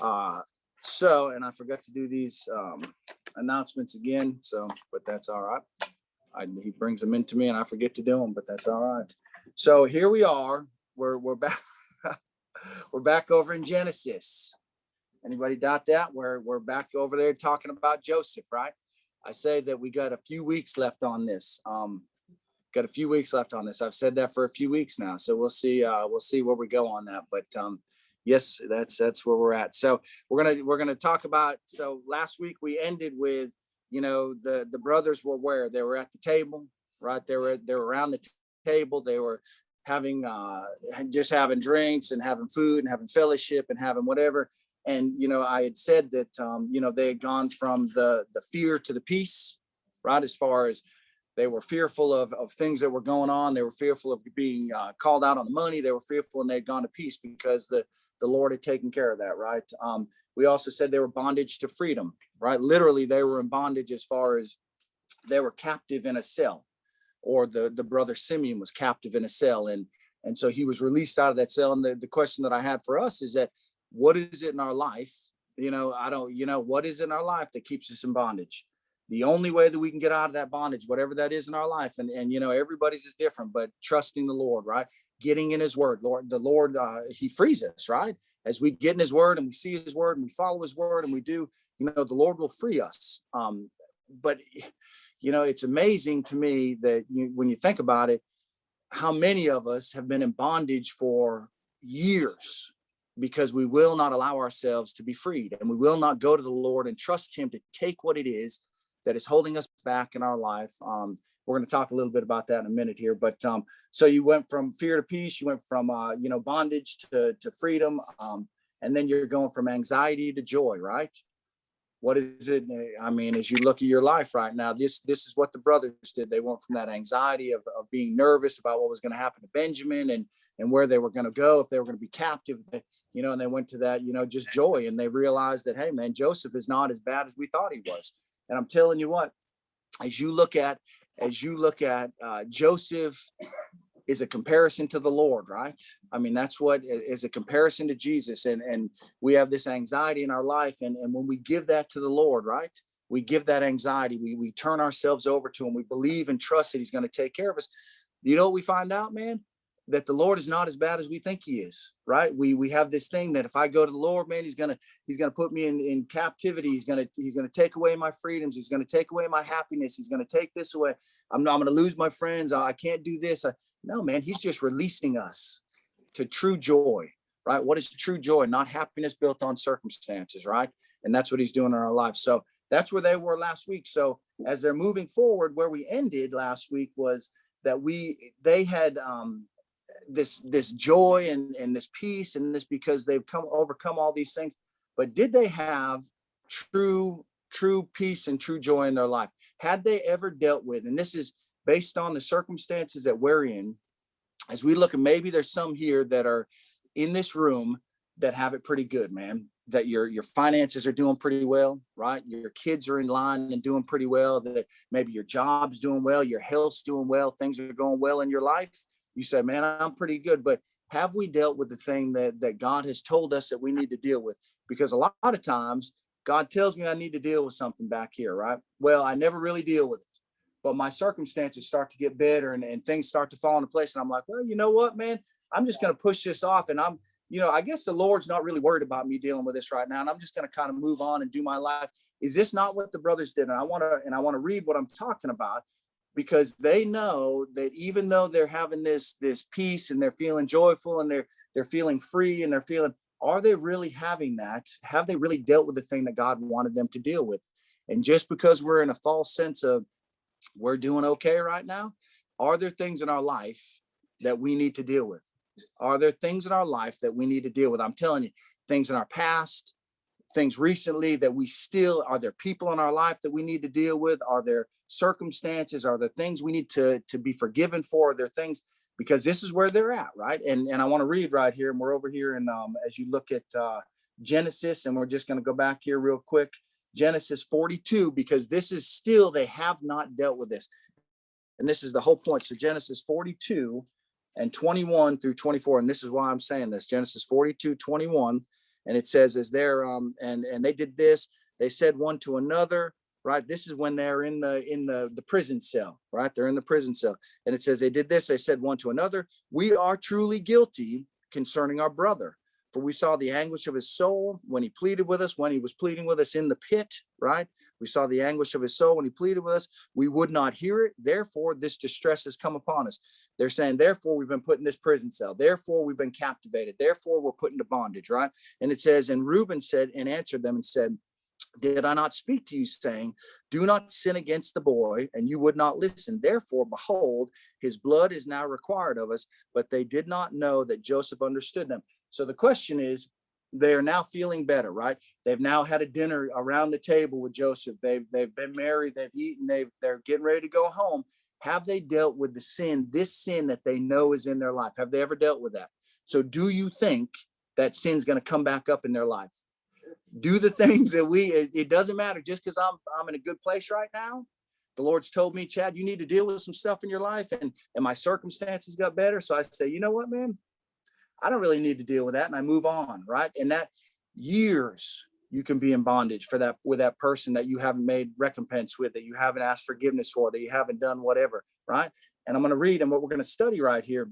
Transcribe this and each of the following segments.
And I forgot to do these announcements again. But that's all right. He brings them into me and I forget to do them, but that's all right. So here we are. We're back. We're back over in Genesis. Anybody doubt that? We're back over there talking about Joseph, right? I say that we got a few weeks left on this. Got a few weeks left on this. I've said that for a few weeks now. So we'll see where we go on that. But yes, that's where we're at. So we're gonna talk about. So last week we ended with, the brothers were where they were at the table, right? They were around the table. They were having just having drinks and having food and having fellowship and having whatever. And I had said that they had gone from the fear to the peace, right? As far as they were fearful of things that were going on. They were fearful of being called out on the money. They were fearful, and they'd gone to peace because the Lord had taken care of that, right? We also said they were bondage to freedom, right? Literally, they were in bondage as far as they were captive in a cell, or the brother Simeon was captive in a cell. And so he was released out of that cell. And the question that I had for us is that, what is it in our life? What is in our life that keeps us in bondage? The only way that we can get out of that bondage, whatever that is in our life, and everybody's is different, but trusting the Lord, right? Getting in his word, the Lord, he frees us, right? As we get in his word and we see his word and we follow his word and we do, the Lord will free us. But it's amazing to me that when you think about it, how many of us have been in bondage for years because we will not allow ourselves to be freed, and we will not go to the Lord and trust him to take what it is that is holding us back in our life. We're going to talk a little bit about that in a minute here, but so you went from fear to peace, you went from bondage to freedom, and then you're going from anxiety to joy, right? What is it? I mean, as you look at your life right now, this is what the brothers did. They went from that anxiety of being nervous about what was going to happen to Benjamin and where they were going to go, if they were going to be captive, and they went to that, just joy. And they realized that, hey, man, Joseph is not as bad as we thought he was. And I'm telling you what, as you look at Joseph is a comparison to the Lord, right? I mean, that's what is a comparison to Jesus. And we have this anxiety in our life. And when we give that to the Lord, right? We give that anxiety, we turn ourselves over to him. We believe and trust that he's going to take care of us. You know what we find out, man? That the Lord is not as bad as we think he is, right? We have this thing that if I go to the Lord, man, he's gonna put me in captivity. He's gonna take away my freedoms. He's gonna take away my happiness. He's gonna take this away. I'm gonna lose my friends. I can't do this. No, man, he's just releasing us to true joy, right? What is true joy? Not happiness built on circumstances, right? And that's what he's doing in our lives. So that's where they were last week. So as they're moving forward, where we ended last week was that they had this joy and this peace and this, because they've overcome all these things. But did they have true peace and true joy in their life? Had they ever dealt with, and this is based on the circumstances that we're in, as we look, and maybe there's some here that are in this room that have it pretty good, man, that your finances are doing pretty well, right? Your kids are in line and doing pretty well, that maybe your job's doing well, your health's doing well, things are going well in your life. You say, man, I'm pretty good. But have we dealt with the thing that God has told us that we need to deal with? Because a lot of times God tells me I need to deal with something back here, right? Well, I never really deal with it, but my circumstances start to get better and things start to fall into place. And I'm like, well, you know what, man, I'm just going to push this off. And I guess the Lord's not really worried about me dealing with this right now. And I'm just going to kind of move on and do my life. Is this not what the brothers did? And I want to read what I'm talking about, because they know that even though they're having this peace and they're feeling joyful and they're feeling free and are they really having that? Have they really dealt with the thing that God wanted them to deal with? And just because we're in a false sense of we're doing okay right now, are there things in our life that we need to deal with? Are there things in our life that we need to deal with? I'm telling you, things in our past, things recently that are there people in our life that we need to deal with? Are there circumstances? Are there things we need to be forgiven for? Are there things, because this is where they're at, right? And I want to read right here, and we're over here. And as you look at Genesis, and we're just going to go back here real quick, Genesis 42, because this is still, they have not dealt with this. And this is the whole point. So Genesis 42 and 21 through 24. And this is why I'm saying this, Genesis 42, 21 And it says, as they're and they did this, they said one to another, right? This is when they're in the prison cell, right? They're in the prison cell. And it says they did this, they said one to another, we are truly guilty concerning our brother. For we saw the anguish of his soul when he pleaded with us, when he was pleading with us in the pit, right? We saw the anguish of his soul when he pleaded with us. We would not hear it. Therefore, this distress has come upon us. They're saying, therefore, we've been put in this prison cell. Therefore, we've been captivated. Therefore, we're put into bondage, right? And it says, and Reuben said and answered them and said, did I not speak to you, saying, do not sin against the boy, and you would not listen? Therefore, behold, his blood is now required of us. But they did not know that Joseph understood them. So the question is, they are now feeling better, right? They've now had a dinner around the table with Joseph. They've been married, they've eaten, they're getting ready to go home. Have they dealt with the sin, this sin that they know is in their life? Have they ever dealt with that? So do you think that sin's going to come back up in their life? Do the things that it doesn't matter just because I'm in a good place right now. The Lord's told me, Chad, you need to deal with some stuff in your life, and my circumstances got better. So I say, you know what, man? I don't really need to deal with that. And I move on, right? And that years you can be in bondage for that, with that person that you haven't made recompense with, that you haven't asked forgiveness for, that you haven't done whatever, right? And I'm going to read, and what we're going to study right here,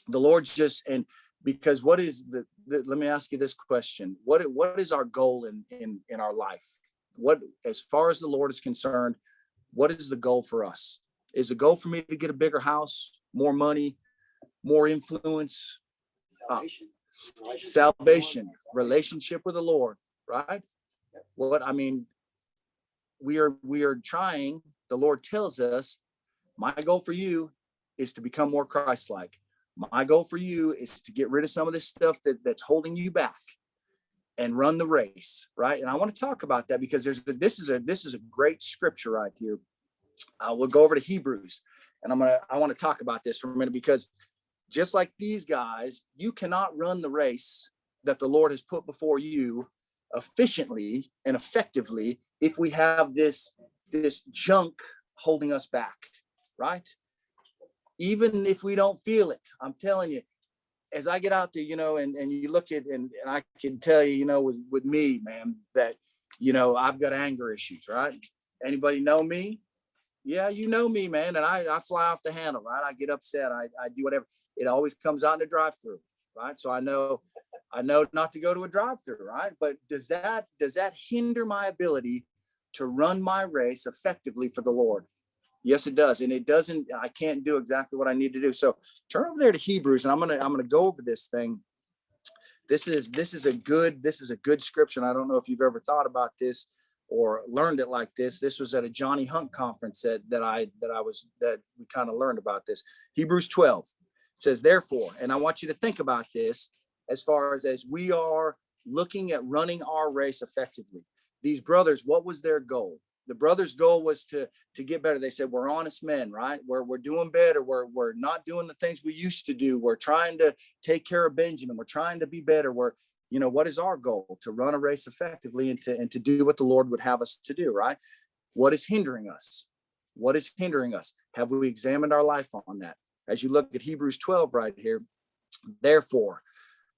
the Lord just, and because what is let me ask you this question. What is our goal in our life? What, as far as the Lord is concerned, what is the goal for us? Is the goal for me to get a bigger house, more money, more influence? Salvation, relationship with the Lord, right? What I mean, we are trying. The Lord tells us, my goal for you is to become more Christ-like. My goal for you is to get rid of some of this stuff that's holding you back and run the race, right? And I want to talk about that because this is a great scripture right here. We'll go over to Hebrews, and I want to talk about this for a minute, because just like these guys, you cannot run the race that the Lord has put before you efficiently and effectively if we have this junk holding us back, right? Even if we don't feel it, I'm telling you, as I get out there, and you look at, and I can tell you, with me, man, that, I've got anger issues, right? Anybody know me? Yeah, you know me, man. And I fly off the handle, right? I get upset. I do whatever. It always comes out in the drive-through, right? So I know not to go to a drive-through, right? But does that hinder my ability to run my race effectively for the Lord? Yes, it does. And it doesn't, I can't do exactly what I need to do. So turn over there to Hebrews, and I'm gonna go over this thing. This is a good scripture. And I don't know if you've ever thought about this or learned it like this. This was at a Johnny Hunt conference that we kind of learned about this. Hebrews 12 says, therefore, and I want you to think about this as far as we are looking at running our race effectively. These brothers, what was their goal? The brothers' goal was to get better. They said, we're honest men, right? We're doing better. We're not doing the things we used to do. We're trying to take care of Benjamin. We're trying to be better. What is our goal? To run a race effectively and to do what the Lord would have us to do, right? What is hindering us? What is hindering us? Have we examined our life on that? As you look at Hebrews 12 right here, therefore,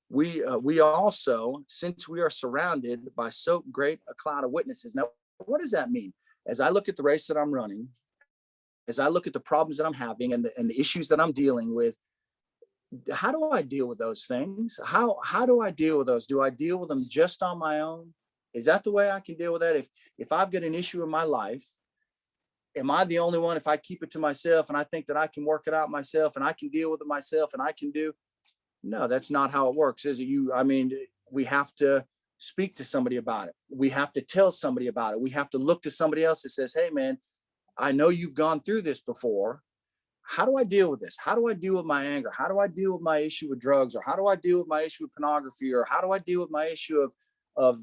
we also, since we are surrounded by so great a cloud of witnesses. Now, what does that mean? As I look at the race that I'm running, as I look at the problems that I'm having and the issues that I'm dealing with, how do I deal with those things? How do I deal with those? Do I deal with them just on my own? Is that the way I can deal with that? If I've got an issue in my life, am I the only one? If I keep it to myself and I think that I can work it out myself and I can deal with it myself and I can do, no, that's not how it works, is it? We have to speak to somebody about it. We have to tell somebody about it. We have to look to somebody else that says, hey, man, I know you've gone through this before. How do I deal with this? How do I deal with my anger? How do I deal with my issue with drugs? Or how do I deal with my issue with pornography? Or how do I deal with my issue of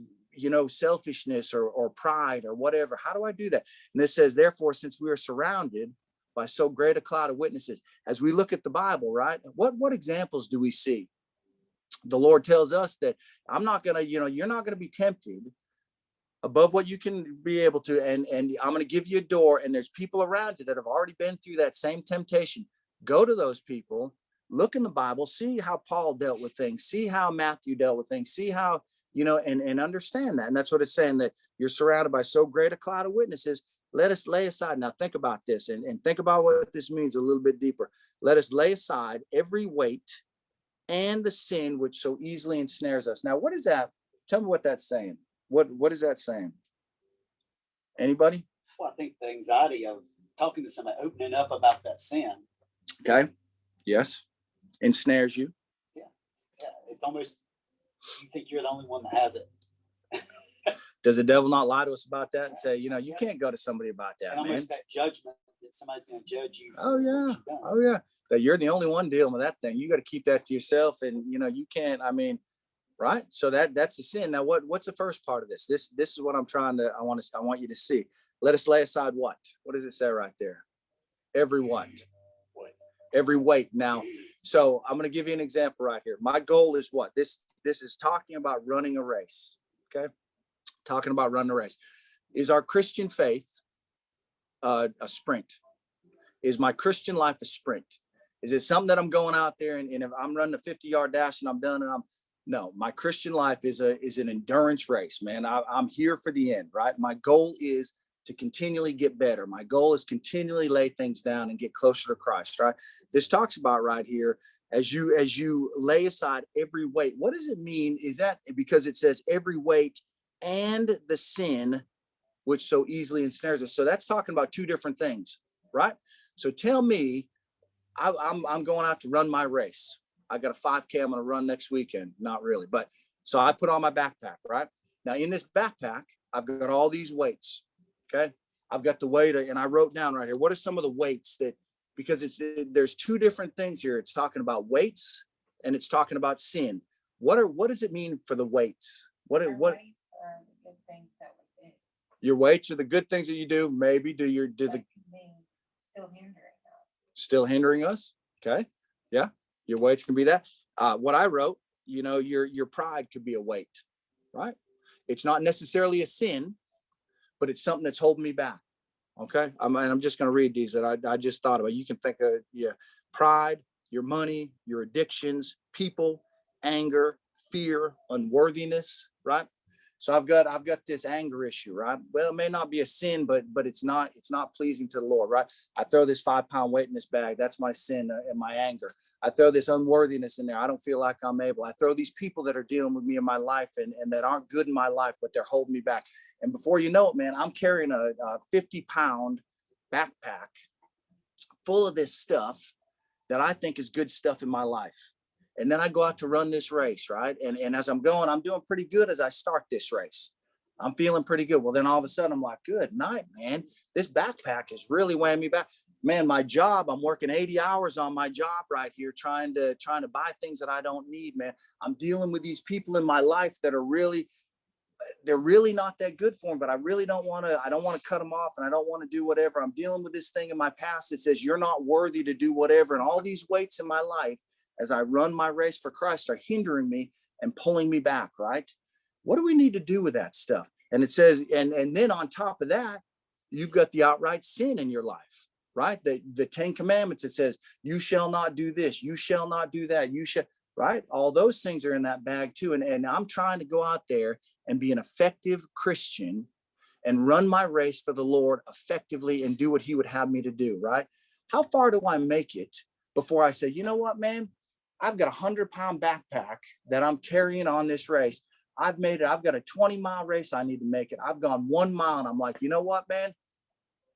selfishness or pride or whatever? How do I do that? And this says, therefore, since we are surrounded by so great a cloud of witnesses, as we look at the Bible, right? What examples do we see? The Lord tells us that you're not going to be tempted above what you can be able to. And I'm going to give you a door, and there's people around you that have already been through that same temptation. Go to those people, look in the Bible, see how Paul dealt with things, see how Matthew dealt with things, see how and understand that. And that's what it's saying, that you're surrounded by so great a cloud of witnesses. Let us lay aside. Now think about this and think about what this means a little bit deeper. Let us lay aside every weight and the sin which so easily ensnares us. Now, what is that? Tell me what that's saying. What is that saying? Anybody? Well, I think the anxiety of talking to somebody, opening up about that sin. Okay. Yes. Ensnares you. Yeah. It's almost, you think you're the only one that has it. Does the devil not lie to us about that and say, you can't go to somebody about that, and almost that judgment that somebody's going to judge you. Oh yeah. That you're the only one dealing with that thing. You got to keep that to yourself, and you can't. Right? So that's the sin. Now, what's the first part of this? This is what I want you to see. Let us lay aside what? What does it say right there? Every what? Every weight. Now, so I'm going to give you an example right here. My goal is what? This is talking about running a race. Okay. Talking about running a race. Is our Christian faith a sprint? Is my Christian life a sprint? Is it something that I'm going out there and if I'm running a 50-yard dash and I'm done and no, my Christian life is an endurance race, man. I'm here for the end, right? My goal is to continually get better. My goal is continually lay things down and get closer to Christ, right? This talks about right here, as you lay aside every weight. What does it mean? Is that because it says every weight and the sin which so easily ensnares us? So that's talking about two different things, right? So tell me, I'm going out to run my race. I got a 5K I'm going to run next weekend. Not really, but so I put on my backpack, right? Now in this backpack, I've got all these weights. Okay. I've got the weight, and I wrote down right here, what are some of the weights that, because there's two different things here. It's talking about weights and it's talking about sin. What does it mean for the weights? What weights are the good things that we do. Your weights are the good things that you do. Maybe do the still hindering us. Okay. Yeah. Your weights can be that. What I wrote, your pride could be a weight, right? It's not necessarily a sin, but it's something that's holding me back. Okay. I'm just going to read these that I just thought about. You can think of pride, your money, your addictions, people, anger, fear, unworthiness, right? So I've got this anger issue, right? Well, it may not be a sin, but it's not pleasing to the Lord, right? I throw this 5-pound weight in this bag. That's my sin and my anger. I throw this unworthiness in there. I don't feel like I'm able. I throw these people that are dealing with me in my life and that aren't good in my life, but they're holding me back. And before you know it, man, I'm carrying a 50-pound backpack full of this stuff that I think is good stuff in my life. And then I go out to run this race, right? And as I'm going, I'm doing pretty good as I start this race. I'm feeling pretty good. Well, then all of a sudden I'm like, good night, man. This backpack is really weighing me back. Man, my job, I'm working 80 hours on my job right here, trying to buy things that I don't need, man. I'm dealing with these people in my life that are they're really not that good for me, but I don't want to cut them off, and I don't want to do whatever. I'm dealing with this thing in my past that says you're not worthy to do whatever. And all these weights in my life as I run my race for Christ are hindering me and pulling me back, right? What do we need to do with that stuff? And it says, and then on top of that, you've got the outright sin in your life, right? The 10 Commandments, it says, you shall not do this, you shall not do that, you shall, right? All those things are in that bag too. And I'm trying to go out there and be an effective Christian and run my race for the Lord effectively and do what he would have me to do, right? How far do I make it before I say, you know what, man? I've got a 100-pound backpack that I'm carrying on this race. I've made it. I've got a 20-mile race I need to make it. I've gone 1 mile and I'm like, you know what, man?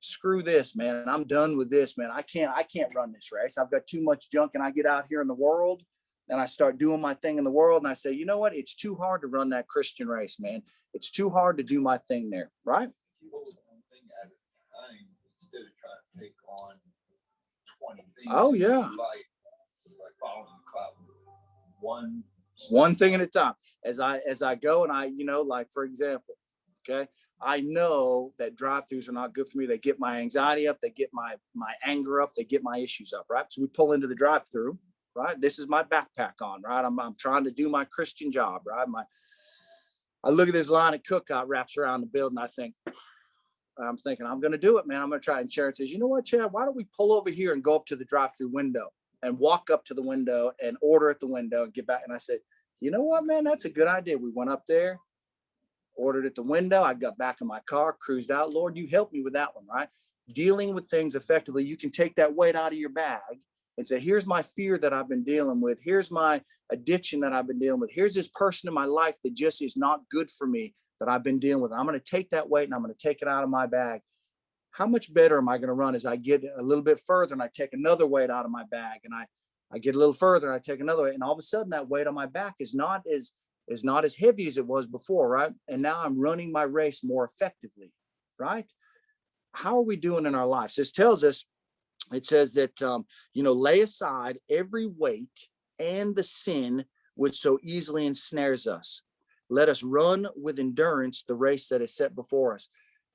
Screw this, man. I'm done with this, man. I can't run this race. I've got too much junk, and I get out here in the world and I start doing my thing in the world. And I say, you know what? It's too hard to run that Christian race, man. It's too hard to do my thing there. Right. One thing at a time instead of trying to take on 20 things. Oh yeah. Like following cloud. One thing at a time. As I go and I, like for example, okay, I know that drive-throughs are not good for me. They get my anxiety up. They get my anger up. They get my issues up, right? So we pull into the drive-through, right? This is my backpack on, right? I'm trying to do my Christian job, right? I look at this line of cookout wraps around the building. I'm thinking, I'm going to do it, man. I'm going to try. And Sharon says, you know what, Chad, why don't we pull over here and go up to the drive-through window and walk up to the window and order at the window and get back? And I said, you know what, man, that's a good idea. We went up there, ordered at the window. I got back in my car, cruised out. Lord, you helped me with that one, right? Dealing with things effectively. You can take that weight out of your bag and say, here's my fear that I've been dealing with. Here's my addiction that I've been dealing with. Here's this person in my life that just is not good for me that I've been dealing with. I'm going to take that weight and I'm going to take it out of my bag. How much better am I going to run as I get a little bit further and I take another weight out of my bag, and I get a little further and I take another weight, and all of a sudden that weight on my back is not as heavy as it was before, right? And now I'm running my race more effectively, right? How are we doing in our lives? This tells us, it says that, lay aside every weight and the sin which so easily ensnares us. Let us run with endurance the race that is set before us.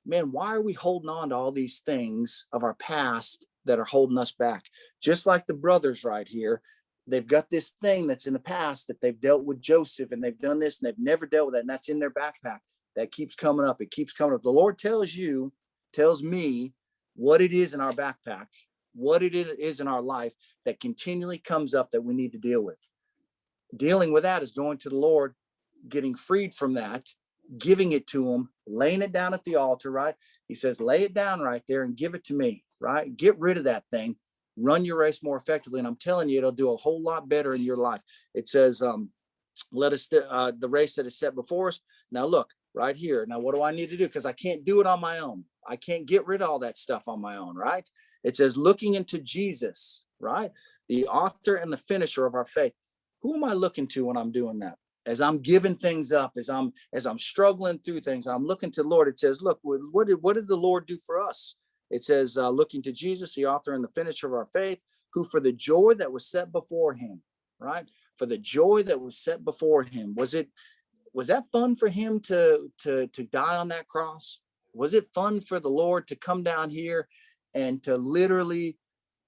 Man, why are we holding on to all these things of our past that are holding us back? Just like the brothers right here, they've got this thing that's in the past that they've dealt with Joseph, and they've done this and they've never dealt with that. And that's in their backpack. That keeps coming up. It keeps coming up. The Lord tells me what it is in our backpack, what it is in our life that continually comes up that we need to deal with. Dealing with that is going to the Lord, getting freed from that, giving it to him, laying it down at the altar, right? He says, lay it down right there and give it to me, right? Get rid of that thing, run your race more effectively. And I'm telling you, it'll do a whole lot better in your life. It says, let us, the race that is set before us. Now look right here. Now, what do I need to do? Because I can't do it on my own. I can't get rid of all that stuff on my own, right? It says, looking into Jesus, right? The author and the finisher of our faith. Who am I looking to when I'm doing that? As I'm giving things up, as I'm struggling through things, I'm looking to the Lord. It says, look, what did the Lord do for us? It says, looking to Jesus, the author and the finisher of our faith, who for the joy that was set before him, right? For the joy that was set before him. Was that fun for him to die on that cross? Was it fun for the Lord to come down here and to literally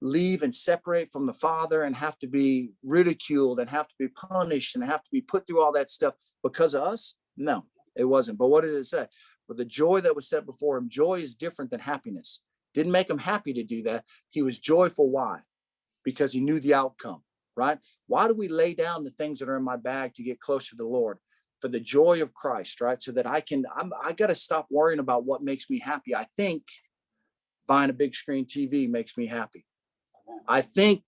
leave and separate from the Father and have to be ridiculed and have to be punished and have to be put through all that stuff because of us? No, it wasn't. But what does it say? For the joy that was set before him. Joy is different than happiness. Didn't make him happy to do that. He was joyful. Why? Because he knew the outcome, right? Why do we lay down the things that are in my bag to get closer to the Lord? For the joy of Christ, right? So that I got to stop worrying about what makes me happy. I think buying a big screen TV makes me happy. I think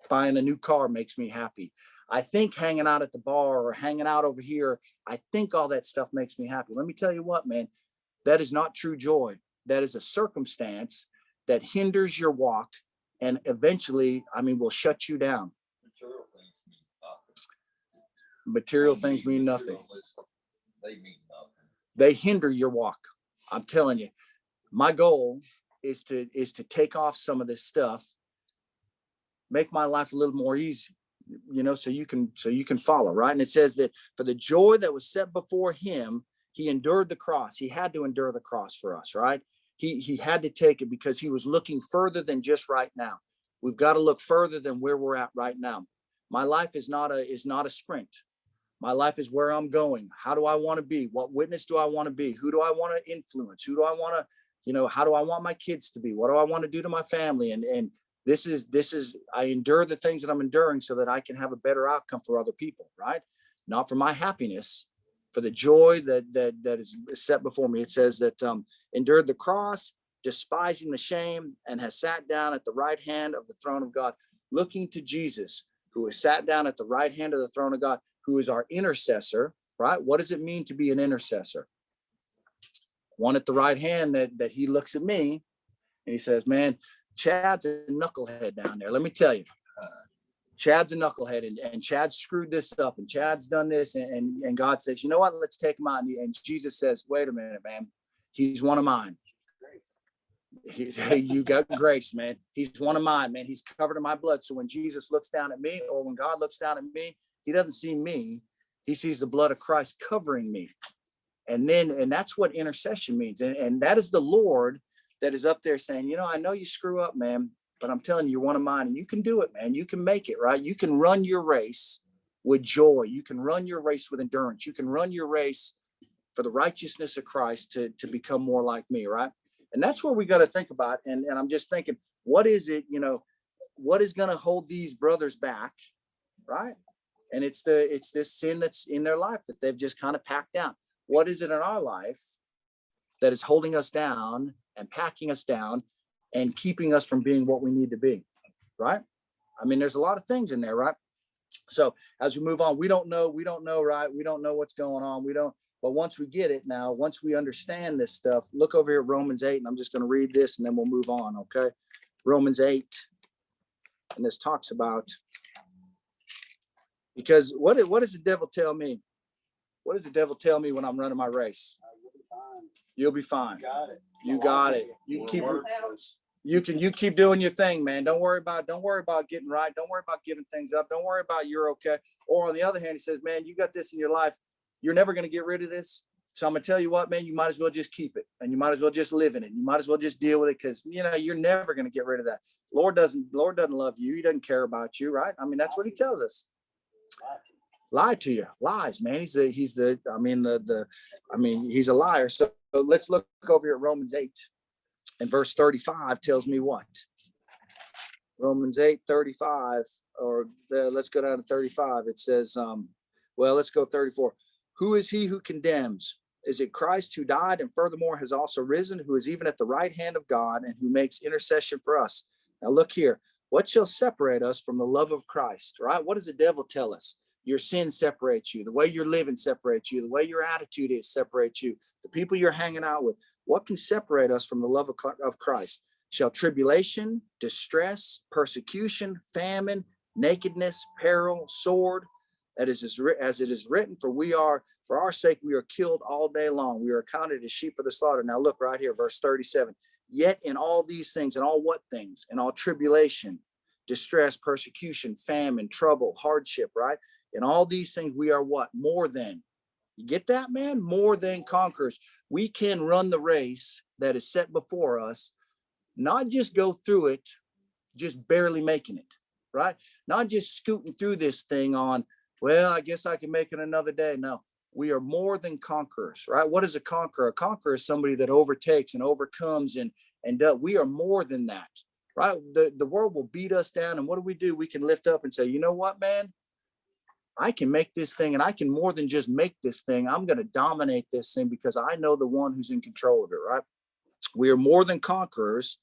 buying a new car makes me happy. I think hanging out at the bar or hanging out over here, I think all that stuff makes me happy. Let me tell you what, man, that is not true joy. That is a circumstance that hinders your walk and eventually, will shut you down. Material things mean nothing. They mean nothing. They hinder your walk. I'm telling you, my goal is to take off some of this stuff, make my life a little more easy, so you can follow, right? And it says that for the joy that was set before him, he endured the cross. He had to endure the cross for us, right? He had to take it because he was looking further than just right now. We've got to look further than where we're at right now. My life is not a sprint. My life is where I'm going. How do I want to be? What witness do I want to be? Who do I want to influence? Who do I want to, how do I want my kids to be? What do I want to do to my family? And this is, I endure the things that I'm enduring so that I can have a better outcome for other people, right? Not for my happiness, for the joy that is set before me. It says that endured the cross, despising the shame, and has sat down at the right hand of the throne of God. Looking to Jesus, who has sat down at the right hand of the throne of God, who is our intercessor, right? What does it mean to be an intercessor? One at the right hand that he looks at me and he says, man, Chad's a knucklehead down there. Let me tell you, Chad's a knucklehead, and Chad screwed this up, and Chad's done this, and God says, you know what? Let's take him out. And Jesus says, wait a minute, man. He's one of mine. You got grace, man. He's one of mine, man. He's covered in my blood. So when Jesus looks down at me, or when God looks down at me, he doesn't see me. He sees the blood of Christ covering me. And that's what intercession means. And that is the Lord that is up there saying, I know you screw up, man, but I'm telling you, you're one of mine, and you can do it, man. You can make it, right? You can run your race with joy. You can run your race with endurance. You can run your race for the righteousness of Christ to become more like me, right? And that's what we got to think about. And I'm just thinking, what is it, what is going to hold these brothers back, right? And it's this sin that's in their life that they've just kind of packed down. What is it in our life that is holding us down and packing us down and keeping us from being what we need to be, right? I mean, there's a lot of things in there, right? So as we move on, we don't know, right? We don't know what's going on. But once we get it now, once we understand this stuff, look over here at Romans 8, and I'm just going to read this and then we'll move on, okay? Romans 8, and this talks about, because what does the devil tell me? What does the devil tell me when I'm running my race? You'll be fine. You got it. You keep doing your thing, man. Don't worry about getting right. Don't worry about giving things up. Don't worry about you're okay. Or on the other hand, he says, man, you got this in your life. You're never going to get rid of this. So I'm going to tell you what, man, you might as well just keep it, and you might as well just live in it. You might as well just deal with it, because, you're never going to get rid of that. Lord doesn't love you. He doesn't care about you, right? I mean, that's what he tells us. Lie to you. Lies, man. He's a liar. So let's look over here at Romans 8, and verse 35 tells me what? Romans 8:35, let's go down to 35. It says, let's go 34. Who is he who condemns? Is it Christ who died and furthermore has also risen, who is even at the right hand of God and who makes intercession for us? Now look here. What shall separate us from the love of Christ, right? What does the devil tell us? Your sin separates you. The way you're living separates you. The way your attitude is separates you. The people you're hanging out with. What can separate us from the love of Christ? Shall tribulation, distress, persecution, famine, nakedness, peril, sword? That is as it is written, for our sake we are killed all day long. We are accounted as sheep for the slaughter. Now look right here, verse 37. Yet in all these things, and all what things? In all tribulation, distress, persecution, famine, trouble, hardship, right? In all these things we are what? More than. You get that, man? More than conquerors. We can run the race that is set before us, not just go through it, just barely making it, right? Not just scooting through this thing on, well, I guess I can make it another day. No, we are more than conquerors, right? What is a conqueror? A conqueror is somebody that overtakes and overcomes and we are more than that, right? The world will beat us down. And what do? We can lift up and say, you know what, man? I can make this thing, and I can more than just make this thing. I'm going to dominate this thing because I know the one who's in control of it, right? We are more than conquerors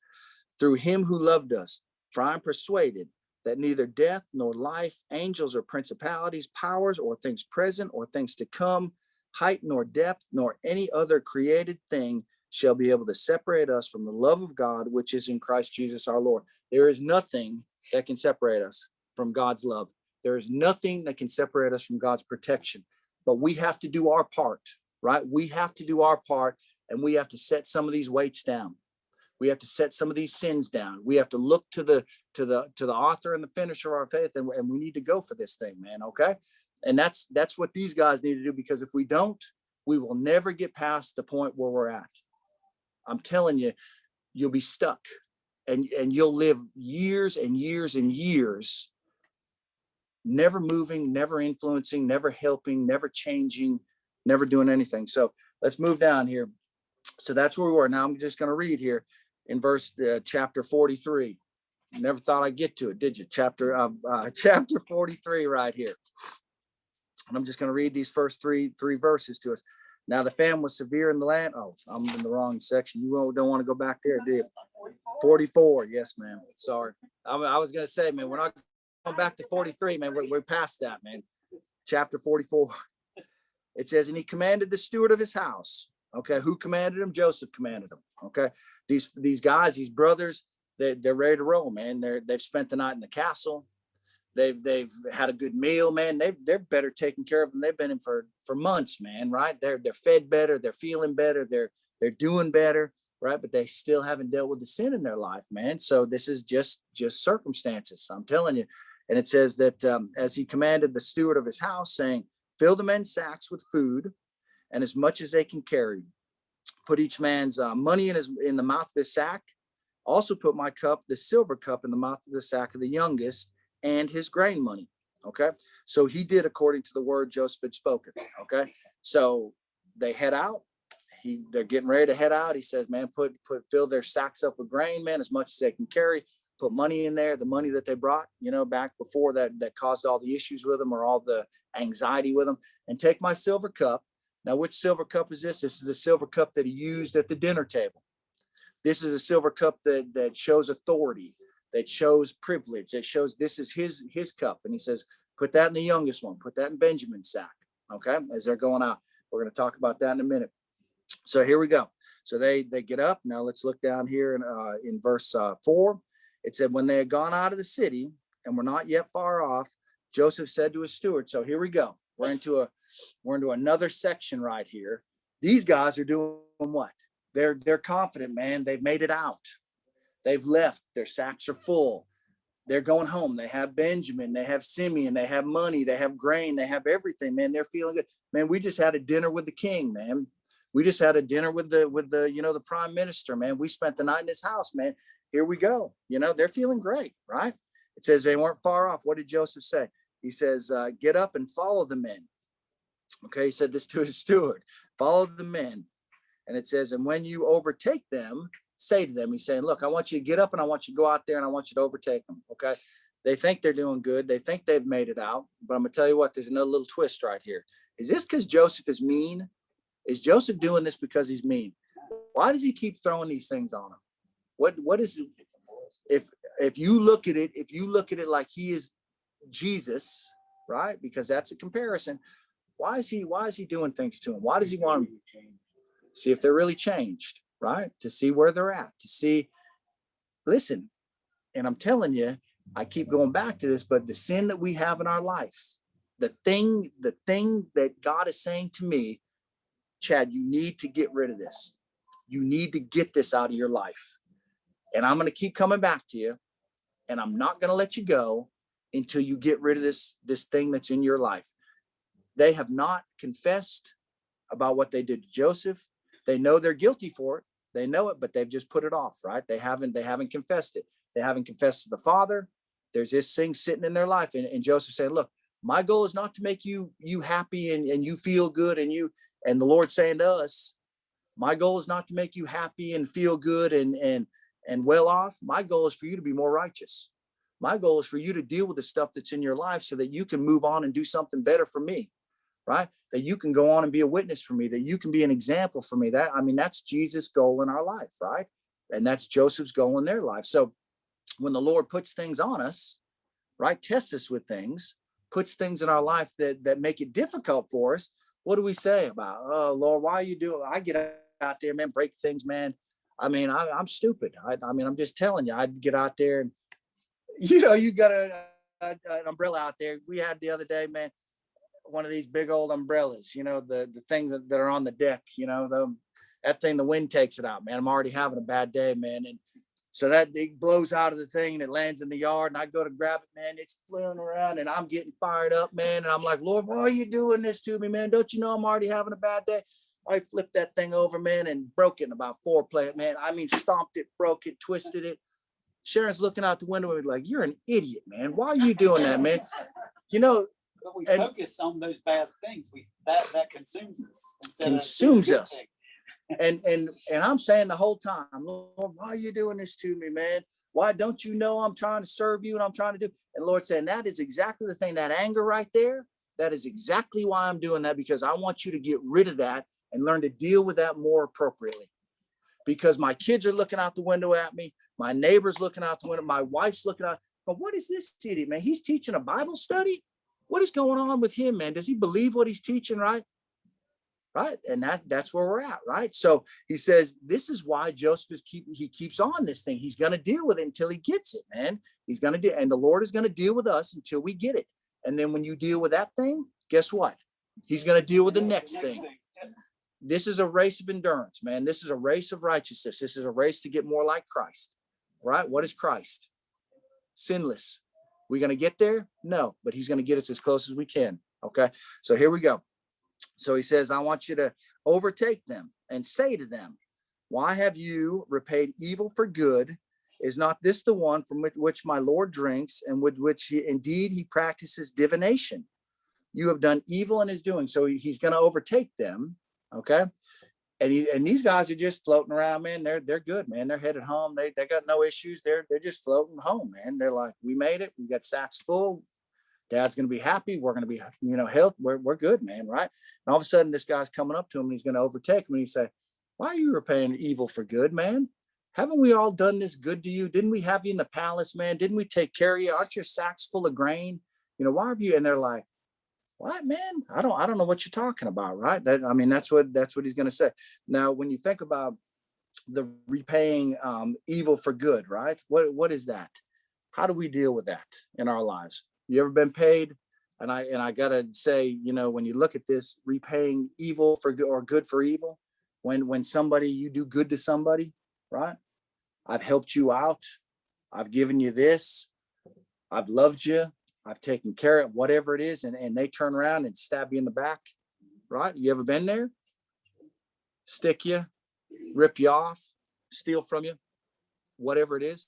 through him who loved us. For I am persuaded that neither death nor life, angels or principalities, powers or things present or things to come, height nor depth, nor any other created thing shall be able to separate us from the love of God, which is in Christ Jesus our Lord. There is nothing that can separate us from God's love. There is nothing that can separate us from God's protection, but we have to do our part, right? We have to do our part, and we have to set some of these weights down. We have to set some of these sins down. We have to look to the author and the finisher of our faith, and we need to go for this thing, man. Okay. And that's what these guys need to do, because if we don't, we will never get past the point where we're at. I'm telling you, you'll be stuck, and you'll live years and years and years never moving, never influencing, never helping, never changing, never doing anything. So let's move down here. So that's where we were. Now I'm just going to read here in chapter 43. Never thought I'd get to it, did you? Chapter 43 right here. And I'm just going to read these first three verses to us. Now the famine was severe in the land. Oh, I'm in the wrong section. You don't want to go back there, do you? 44. Yes, ma'am. Sorry. I was going to say, man, we're not going back to 43, man. We're past that, man. Chapter 44. It says, and he commanded the steward of his house. Okay, who commanded him? Joseph commanded him. Okay, these guys, these brothers, they're ready to roll, man. They've spent the night in the castle. They've had a good meal, man. They're better taken care of than they've been in for months, man. Right? They're fed better. They're feeling better. They're doing better, right? But they still haven't dealt with the sin in their life, man. So this is just circumstances. I'm telling you. And it says that as he commanded the steward of his house, saying, fill the men's sacks with food, and as much as they can carry. Put each man's money in the mouth of his sack. Also put my cup, the silver cup, in the mouth of the sack of the youngest, and his grain money. Okay. So he did according to the word Joseph had spoken. Okay. So they head out. They're getting ready to head out. He says, man, fill their sacks up with grain, man, as much as they can carry. put money in there, the money that they brought, back before that caused all the issues with them or all the anxiety with them, and take my silver cup. Now, which silver cup is this? This is a silver cup that he used at the dinner table. This is a silver cup that shows authority, that shows privilege, that shows this is his cup. And he says, put that in the youngest one, put that in Benjamin's sack. Okay, as they're going out. We're going to talk about that in a minute. So here we go. So they get up. Now let's look down here in verse 4. It said, when they had gone out of the city and were not yet far off, Joseph said to his steward. So here we go. We're into another section right here. These guys are doing what? They're confident, man. They've made it out. They've left. Their sacks are full. They're going home. They have Benjamin. They have Simeon. They have money. They have grain. They have everything, man. They're feeling good. Man, we just had a dinner with the king, man. We just had a dinner with the prime minister, man. We spent the night in his house, man. Here we go. They're feeling great, right? It says they weren't far off. What did Joseph say? He says, get up and follow the men. Okay, he said this to his steward. Follow the men. And it says, and when you overtake them, say to them, he's saying, look, I want you to get up and I want you to go out there and I want you to overtake them. Okay. They think they're doing good. They think they've made it out. But I'm going to tell you what, there's another little twist right here. Is this because Joseph is mean? Is Joseph doing this because he's mean? Why does he keep throwing these things on him? What is it? If you look at it like he is Jesus, right? Because that's a comparison. Why is he doing things to him? Why does he want them to see if they're really changed, right? To see where they're at, to see, listen, and I'm telling you, I keep going back to this, but the sin that we have in our life, the thing that God is saying to me, Chad, you need to get rid of this. You need to get this out of your life. And I'm going to keep coming back to you, and I'm not going to let you go until you get rid of this thing that's in your life. They have not confessed about what they did to Joseph. They know they're guilty for it. They know it, but they've just put it off, right? They haven't confessed it. They haven't confessed to the Father. There's this thing sitting in their life. And Joseph saying, look, my goal is not to make you happy and you feel good and the Lord saying to us, my goal is not to make you happy and feel good and well off. My goal is for you to be more righteous. My goal is for you to deal with the stuff that's in your life so that you can move on and do something better for me, right? That you can go on and be a witness for me, that you can be an example for me. That's Jesus' goal in our life, right? And that's Joseph's goal in their life. So when the Lord puts things on us, right, tests us with things, puts things in our life that make it difficult for us, what do we say about, oh, Lord, why are you doing? I get out there, man, break things, man. I'm stupid. I'm just telling you, I'd get out there and, you got an umbrella out there. We had the other day, man, one of these big old umbrellas, the things that are on the deck, that thing, the wind takes it out, man. I'm already having a bad day, man. And so that it blows out of the thing and it lands in the yard and I go to grab it, man. It's flailing around and I'm getting fired up, man. And I'm like, Lord, why are you doing this to me, man? Don't you know I'm already having a bad day? I flipped that thing over, man, and broke it in about 4 plays, man. Stomped it, broke it, twisted it. Sharon's looking out the window and like, you're an idiot, man. Why are you doing that, man? But we focus on those bad things. That consumes us. Consumes us. And I'm saying the whole time, Lord, why are you doing this to me, man? Why don't you know I'm trying to serve you and I'm trying to do? And Lord saying, that is exactly the thing, that anger right there. That is exactly why I'm doing that, because I want you to get rid of that and learn to deal with that more appropriately. Because my kids are looking out the window at me. My neighbor's looking out the window. My wife's looking out. But what is this idiot, man? He's teaching a Bible study. What is going on with him, man? Does he believe what he's teaching, right? Right. And that's where we're at, right? So he says, this is why Joseph keeps on this thing. He's going to deal with it until he gets it, man. He's going to do, and the Lord is going to deal with us until we get it. And then when you deal with that thing, guess what? He's going to deal with the next thing. This is a race of endurance, man. This is a race of righteousness. This is a race to get more like Christ, right? What is Christ? Sinless. We going to get there? No, but he's going to get us as close as we can. Okay. So here we go. So he says, I want you to overtake them and say to them, why have you repaid evil for good? Is not this the one from which my Lord drinks and with which indeed he practices divination? You have done evil in his doing. So he's going to overtake them. Okay. and these guys are just floating around, man. They're good, man. They're headed home. They got no issues. They're just floating home, man. They're like, we made it. We got sacks full. Dad's going to be happy. We're going to be, health. We're good, man. Right. And all of a sudden this guy's coming up to him and he's going to overtake him. And he say, why are you repaying evil for good, man? Haven't we all done this good to you? Didn't we have you in the palace, man? Didn't we take care of you? Aren't your sacks full of grain? Why have you? And they're like, what, man? I don't know what you're talking about. Right. That's what he's going to say. Now, when you think about the repaying evil for good, right? What is that? How do we deal with that in our lives? You ever been paid? And I gotta say, when you look at this, repaying evil for good or good for evil, when somebody, you do good to somebody, right? I've helped you out. I've given you this. I've loved you. I've taken care of whatever it is. And they turn around and stab you in the back, right? You ever been there? Stick you, rip you off, steal from you, whatever it is.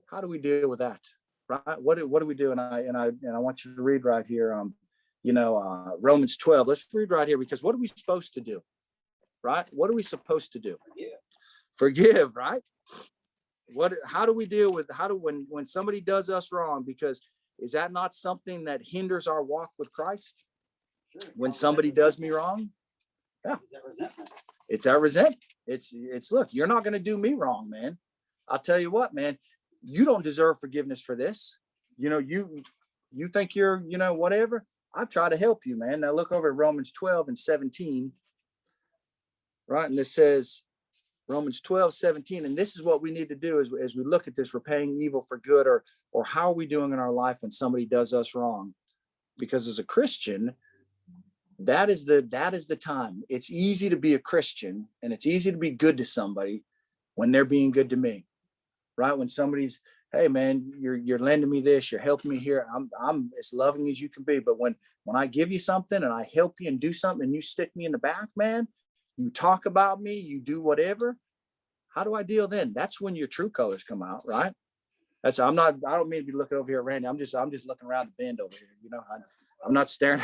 How do we deal with that? Right? What do we do? And I want you to read right here. Romans 12. Let's read right here, because what are we supposed to do? Right? What are we supposed to do? Forgive, right? How do we deal with when somebody does us wrong? Because is that not something that hinders our walk with Christ? Sure. When somebody does me wrong? Yeah. It's that resentment. It's look, you're not going to do me wrong, man. I'll tell you what, man. You don't deserve forgiveness for this. You think you're, whatever. I've tried to help you, man. Now look over at Romans 12 and 17. Right. And this says Romans 12, 17. And this is what we need to do as we look at this, repaying evil for good, or how are we doing in our life when somebody does us wrong? Because as a Christian, that is the time. It's easy to be a Christian and it's easy to be good to somebody when they're being good to me. Right? When somebody's, hey man, you're lending me this, you're helping me here. I'm as loving as you can be. But when I give you something and I help you and do something and you stick me in the back, man, you talk about me, you do whatever. How do I deal then? That's when your true colors come out, right? I don't mean to be looking over here at Randy. I'm just looking around the bend over here. I'm not staring.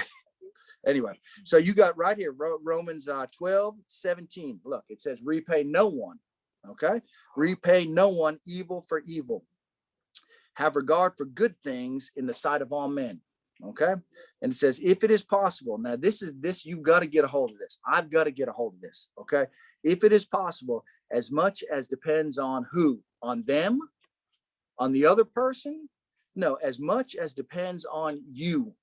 Anyway, so you got right here, Romans 12, 17. Look, it says, repay no one. Okay. Repay no one evil for evil. Have regard for good things in the sight of all men. Okay. And it says, if it is possible. Now this, you've got to get a hold of this. I've got to get a hold of this. Okay. If it is possible, as much as depends on who? On them? On the other person? No, as much as depends on you,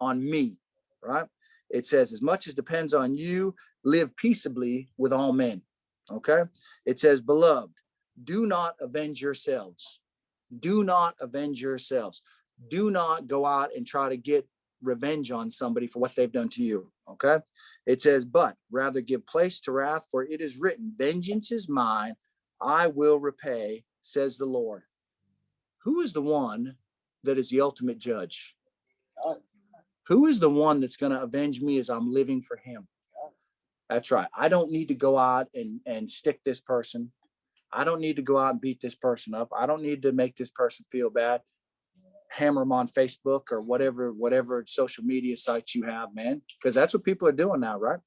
on me. Right. It says, as much as depends on you, live peaceably with all men. Okay. It says, beloved, do not avenge yourselves. Do not avenge yourselves. Do not go out and try to get revenge on somebody for what they've done to you. Okay. It says, but rather give place to wrath, for it is written, vengeance is mine, I will repay, says the Lord. Who is the one that is the ultimate judge? God. Who is the one that's going to avenge me as I'm living for him? That's right. I don't need to go out and stick this person. I don't need to go out and beat this person up. I don't need to make this person feel bad. Hammer them on Facebook or whatever social media sites you have, man, because that's what people are doing now, right?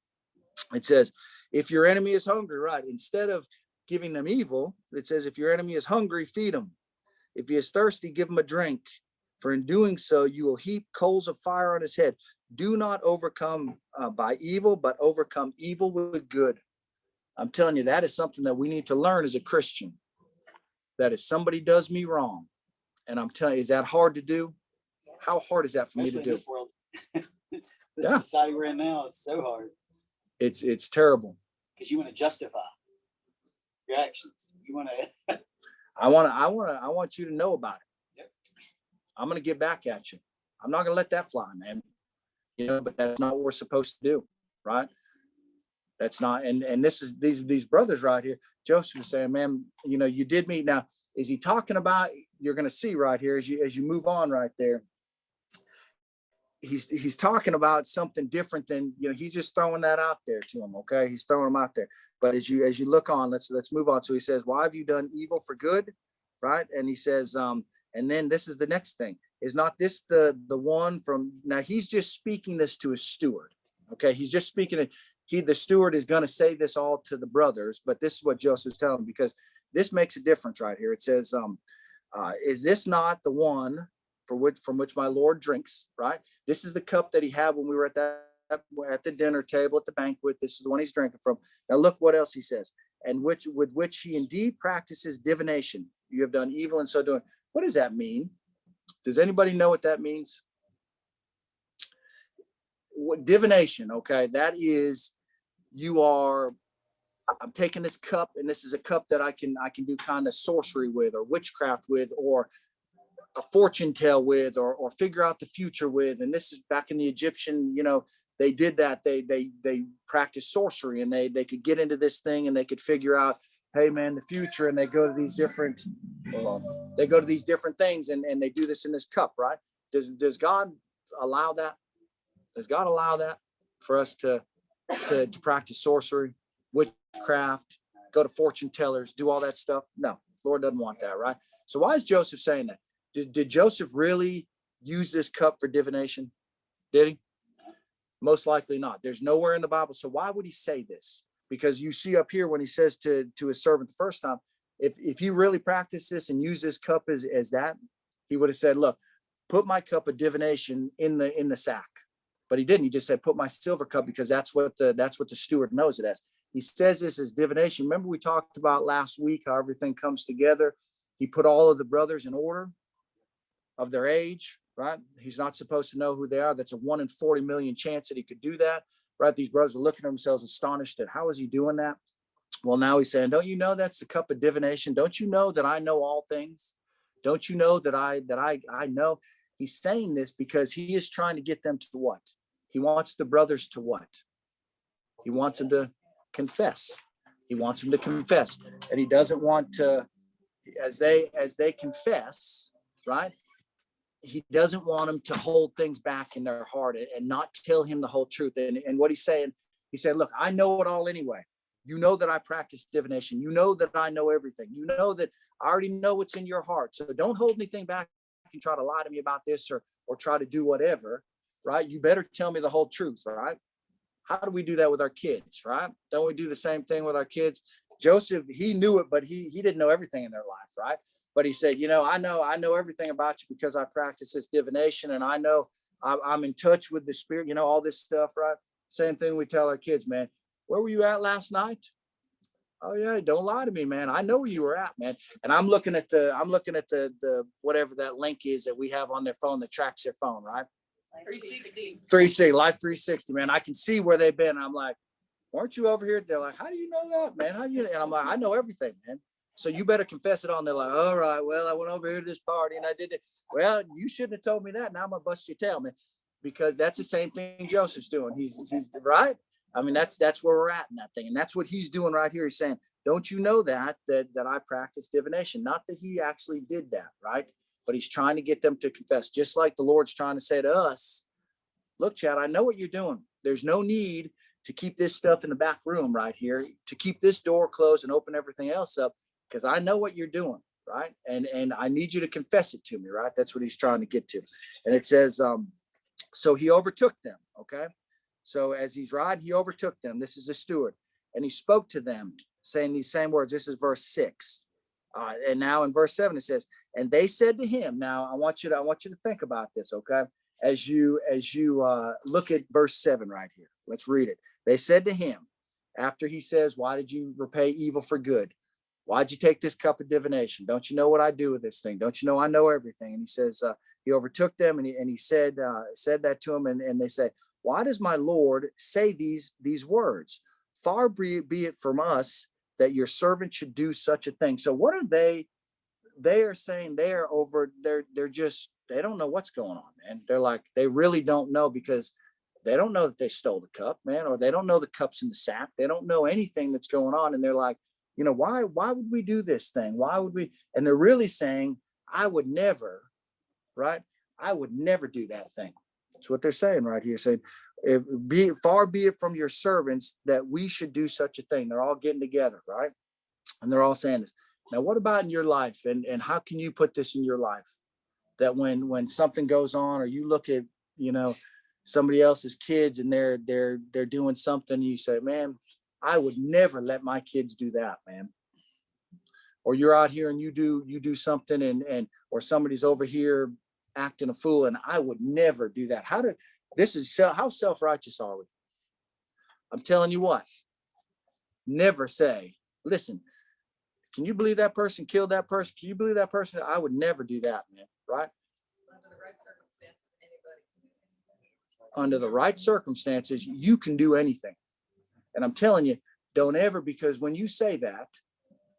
It says, if your enemy is hungry, right, instead of giving them evil, it says, if your enemy is hungry, feed him. If he is thirsty, give him a drink. For in doing so, you will heap coals of fire on his head. Do not overcome by evil, but overcome evil with good. I'm telling you, that is something that we need to learn as a Christian. That if somebody does me wrong, and I'm telling you, is that hard to do? How hard is that for me to do? This world, this society we're in now is so hard. It's terrible. Because you want to justify your actions. You want to. I want you to know about it. Yep. I'm going to get back at you. I'm not going to let that fly, man. But that's not what we're supposed to do, right? That's not, and this is these brothers right here. Joseph is saying, man, you did me. Now, is he talking about? You're going to see right here as you move on right there. He's talking about something different than he's just throwing that out there to him. Okay, he's throwing them out there. But as you look on, let's move on. So he says, why have you done evil for good, right? And he says, and then this is the next thing. Is not this the one from? Now he's just speaking this to his steward. Okay, he's just speaking it. the steward is going to say this all to the brothers, but this is what Joseph's telling them, because this makes a difference right here. It says, is this not the one from which my Lord drinks, right? This is the cup that he had when we were at the dinner table at the banquet. This is the one he's drinking from. Now look what else he says. And with which he indeed practices divination. You have done evil and so doing. What does that mean? Does anybody know what that means? What divination? Okay, that is, I'm taking this cup, and this is a cup that I can do kind of sorcery with, or witchcraft with, or a fortune tell with, or figure out the future with. And this is back in the Egyptian, they did that. They practiced sorcery, and they could get into this thing, and they could figure out, hey man, the future. And they go to these different, things, and they do this in this cup, right? Does God allow that? Does God allow that for us to practice sorcery, witchcraft, go to fortune tellers, do all that stuff? No, Lord doesn't want that, right? So why is Joseph saying that? Did Joseph really use this cup for divination? Did he? Most likely not. There's nowhere in the Bible. So why would he say this? Because you see up here when he says to his servant the first time, if he really practiced this and used this cup as that, he would have said, look, put my cup of divination in the sack. But he didn't. He just said, put my silver cup, because that's what the steward knows it as. He says this as divination. Remember we talked about last week how everything comes together. He put all of the brothers in order of their age, right? He's not supposed to know who they are. That's a 1 in 40 million chance that he could do that, right? These brothers are looking at themselves astonished at how is he doing that? Well, now he's saying, don't you know that's the cup of divination? Don't you know that I know all things? Don't you know that I know? He's saying this because he is trying to get them to what? He wants the brothers to what? He wants them to confess. He wants them to confess. And he doesn't want to, as they confess, right? He doesn't want them to hold things back in their heart and not tell him the whole truth. And what he's saying, he said, look, I know it all anyway. You know that I practice divination. You know that I know everything. You know that I already know what's in your heart. So don't hold anything back and try to lie to me about this, or try to do whatever, right? You better tell me the whole truth, right? How do we do that with our kids, right? Don't we do the same thing with our kids? Joseph, he knew it, but he didn't know everything in their life, right? But he said, I know everything about you because I practice this divination, and I know I'm in touch with the spirit, all this stuff, right? Same thing we tell our kids, man. Where were you at last night? Oh yeah, don't lie to me, man. I know where you were at, man. And I'm looking at the whatever that link is that we have on their phone that tracks their phone, right? 360, Life 360, man. I can see where they've been. I'm like, weren't you over here? They're like, how do you know that, man? How do you? And I'm like, I know everything, man. So you better confess it on. They're like, all right, well, I went over here to this party and I did it. Well, you shouldn't have told me that. Now I'm gonna bust your tail, man. Because that's the same thing Joseph's doing. He's right. I mean, that's where we're at in that thing. And that's what he's doing right here. He's saying, don't you know that I practice divination? Not that he actually did that, right? But he's trying to get them to confess, just like the Lord's trying to say to us, look, Chad, I know what you're doing. There's no need to keep this stuff in the back room right here, to keep this door closed and open everything else up, because I know what you're doing, right? And I need you to confess it to me, right? That's what he's trying to get to. And it says, so he overtook them, okay? So as he's riding, he overtook them. This is a steward. And he spoke to them, saying these same words. This is verse 6. And now in verse 7, it says, and they said to him, now I want you to think about this, okay? As you look at verse 7 right here. Let's read it. They said to him, after he says, why did you repay evil for good? Why'd you take this cup of divination? Don't you know what I do with this thing? Don't you know I know everything? And he says, he overtook them, and he said that to him, and they say, why does my Lord say these words? Far be it from us that your servant should do such a thing. So what are they? They are saying they don't know what's going on, man. They're like, they really don't know, because they don't know that they stole the cup, man, or they don't know the cup's in the sack. They don't know anything that's going on. And they're like, why would we do this thing? Why would we? And they're really saying, I would never, right? I would never do that thing. That's what they're saying right here. Saying, far be it from your servants that we should do such a thing. They're all getting together, right? And they're all saying this. Now, what about in your life? And how can you put this in your life? That when something goes on, or you look at, somebody else's kids and they're doing something, you say, man, I would never let my kids do that, man. Or you're out here and you do something and or somebody's over here acting a fool, and I would never do that. How self-righteous are we? I'm telling you what, never say, listen, can you believe that person killed that person? Can you believe that person? I would never do that, man. Right? Under the right circumstances, anybody can do anything. Under the right circumstances, you can do anything. And I'm telling you, don't ever, because when you say that,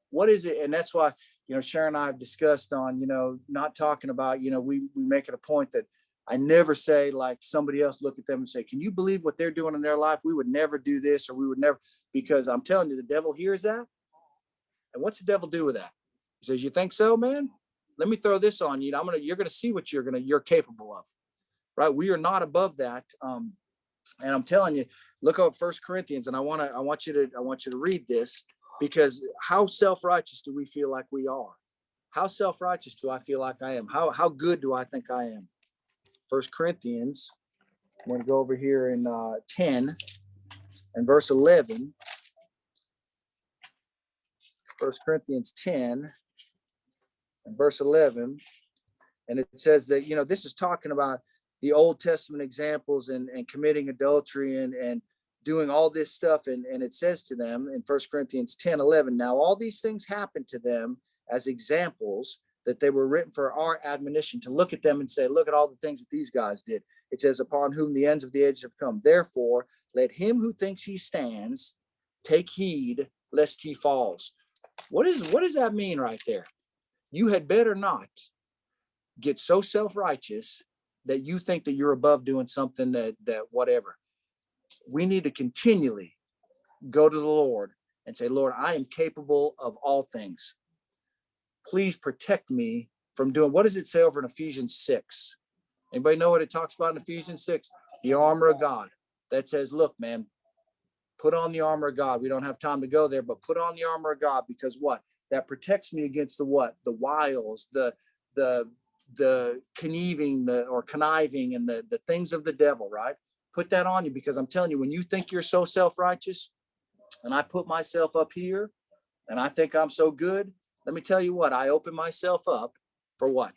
what is it? And that's why, Sharon and I have discussed on, not talking about, we make it a point that I never say, like, somebody else look at them and say, can you believe what they're doing in their life? We would never do this, or we would never, because I'm telling you, the devil hears that. And what's the devil do with that? He says, you think so, man? Let me throw this on you. You're going to see what you're capable of, right? We are not above that. And I'm telling you, look at 1 Corinthians, and I want you to read this, because how self-righteous do we feel like we are? How self-righteous do I feel like I am? How good do I think I am? 1 Corinthians, I'm going to go over here in 10 and verse 11. 1 Corinthians 10 and verse 11. And it says that, this is talking about the Old Testament examples and committing adultery and doing all this stuff. And it says to them in 1 Corinthians 10:11, now all these things happened to them as examples, that they were written for our admonition, to look at them and say, look at all the things that these guys did. It says, upon whom the ends of the age have come. Therefore, let him who thinks he stands take heed lest he falls. What does that mean right there? You had better not get so self-righteous that you think that you're above doing something that whatever. We need to continually go to the Lord and say, Lord, I am capable of all things. Please protect me from doing, what does it say over in Ephesians 6? Anybody know what it talks about in Ephesians 6? The armor of God. That says, look, man, put on the armor of God. We don't have time to go there, but put on the armor of God, because what? That protects me against the what? The wiles, the conniving, or conniving, and the things of the devil, right? Put that on you, because I'm telling you, when you think you're so self-righteous, and I put myself up here, and I think I'm so good, let me tell you what, I open myself up for what?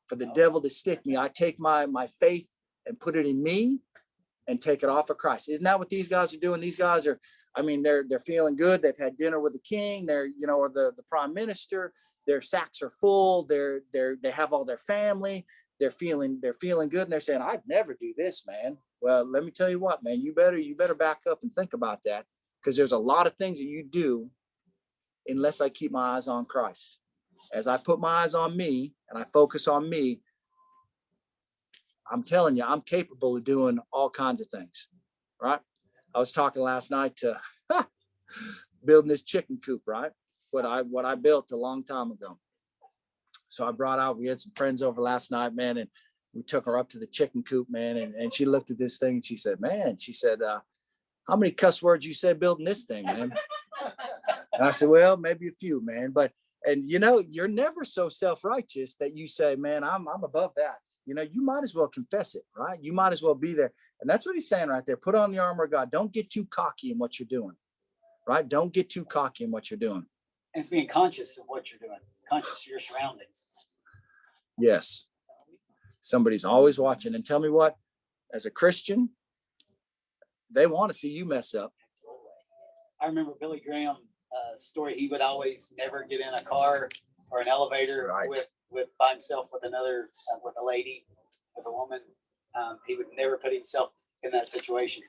For the devil to stick me. I take my faith and put it in me and take it off of Christ. Isn't that what these guys are doing? These guys are, they're feeling good. They've had dinner with the king, or the prime minister. Their sacks are full. They have all their family. They're feeling good. And they're saying, I'd never do this, man. Well, let me tell you what, man, you better back up and think about that, because there's a lot of things that you do unless I keep my eyes on Christ. As I put my eyes on me and I focus on me, I'm telling you, I'm capable of doing all kinds of things, right? I was talking last night to building this chicken coop, right? What I built a long time ago. So we had some friends over last night, man, and we took her up to the chicken coop, man, and she looked at this thing and she said, how many cuss words you said building this thing, man? And I said, well, maybe a few, man. And you're never so self-righteous that you say, man, I'm above that. You might as well confess it, right? You might as well be there. And that's what he's saying right there. Put on the armor of God. Don't get too cocky in what you're doing, right? Don't get too cocky in what you're doing. And it's being conscious of what you're doing, conscious of your surroundings. Yes. Somebody's always watching. And tell me what, as a Christian, they want to see you mess up. Absolutely. I remember Billy Graham story. He would always never get in a car or an elevator, right, with by himself with another with a lady, with a woman. He would never put himself in that situation.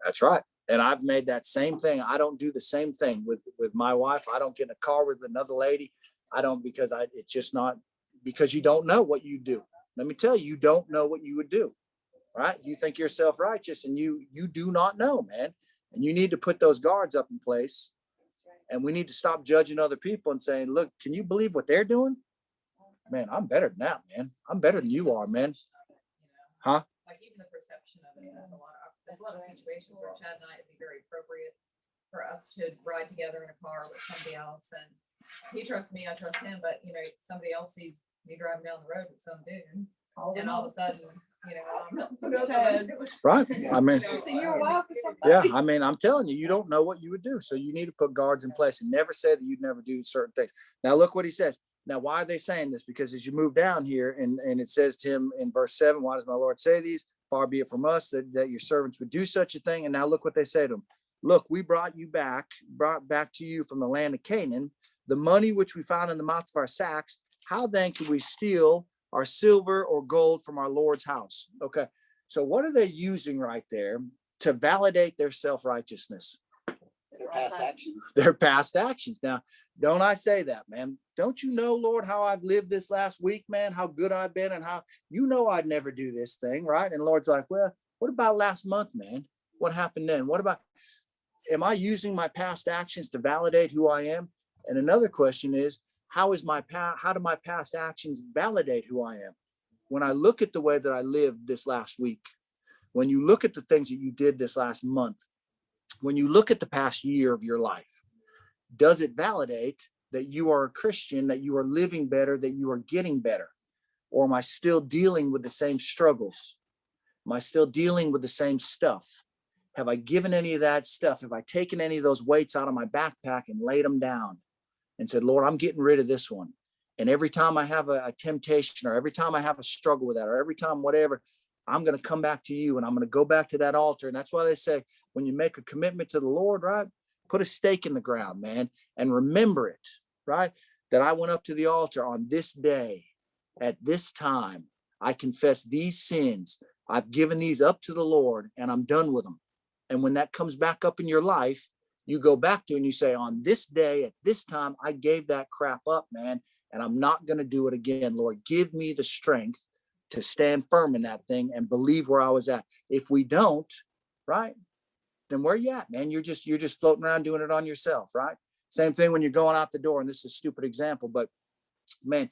That's right. And I've made that same thing. I don't do the same thing with my wife. I don't get in a car with another lady. I don't, because it's just not, because you don't know what you do. Let me tell you, you don't know what you would do, right? You think you're self-righteous, and you do not know, man. And you need to put those guards up in place. And we need to stop judging other people and saying, look, can you believe what they're doing? Man, I'm better than that, man. I'm better than you are, man. Huh? Like even the perception of it, there's a lot of situations where Chad and I, it'd be very appropriate for us to ride together in a car with somebody else, and he trusts me, I trust him, but somebody else sees me driving down the road with some dude, And all of a sudden, Right. I mean, See your wife or something. yeah, I mean, I'm telling you, you don't know what you would do. So you need to put guards in place and never say that you'd never do certain things. Now, look what he says. Now, why are they saying this? Because as you move down here and it says to him in verse 7, why does my Lord say these? Far be it from us that your servants would do such a thing. And now look what they say to him. Look, we brought back to you from the land of Canaan, the money which we found in the mouth of our sacks. How then could we steal our silver or gold from our Lord's house? Okay. So what are they using right there to validate their self-righteousness? Their past actions. Their past actions. Now, don't I say that, man? Don't you know, Lord, how I've lived this last week, man, how good I've been and how, I'd never do this thing, right? And Lord's like, well, what about last month, man? What happened then? What about, am I using my past actions to validate who I am? And another question is, how do my past actions validate who I am? When I look at the way that I lived this last week, when you look at the things that you did this last month, when you look at the past year of your life, does it validate that you are a Christian, that you are living better, that you are getting better? Or am I still dealing with the same struggles? Am I still dealing with the same stuff? Have I given any of that stuff? Have I taken any of those weights out of my backpack and laid them down and said, Lord, I'm getting rid of this one. And every time I have a temptation, or every time I have a struggle with that, or every time whatever, I'm going to come back to you and I'm going to go back to that altar. And that's why they say, when you make a commitment to the Lord, right, put a stake in the ground, man, and remember it, right, that I went up to the altar on this day, at this time, I confess these sins. I've given these up to the Lord and I'm done with them. And when that comes back up in your life, you go back to and you say, on this day, at this time, I gave that crap up, man, and I'm not going to do it again. Lord, give me the strength to stand firm in that thing and believe where I was at. If we don't, right, then where you at, man? You're just floating around doing it on yourself, right? Same thing when you're going out the door, and this is a stupid example, but man,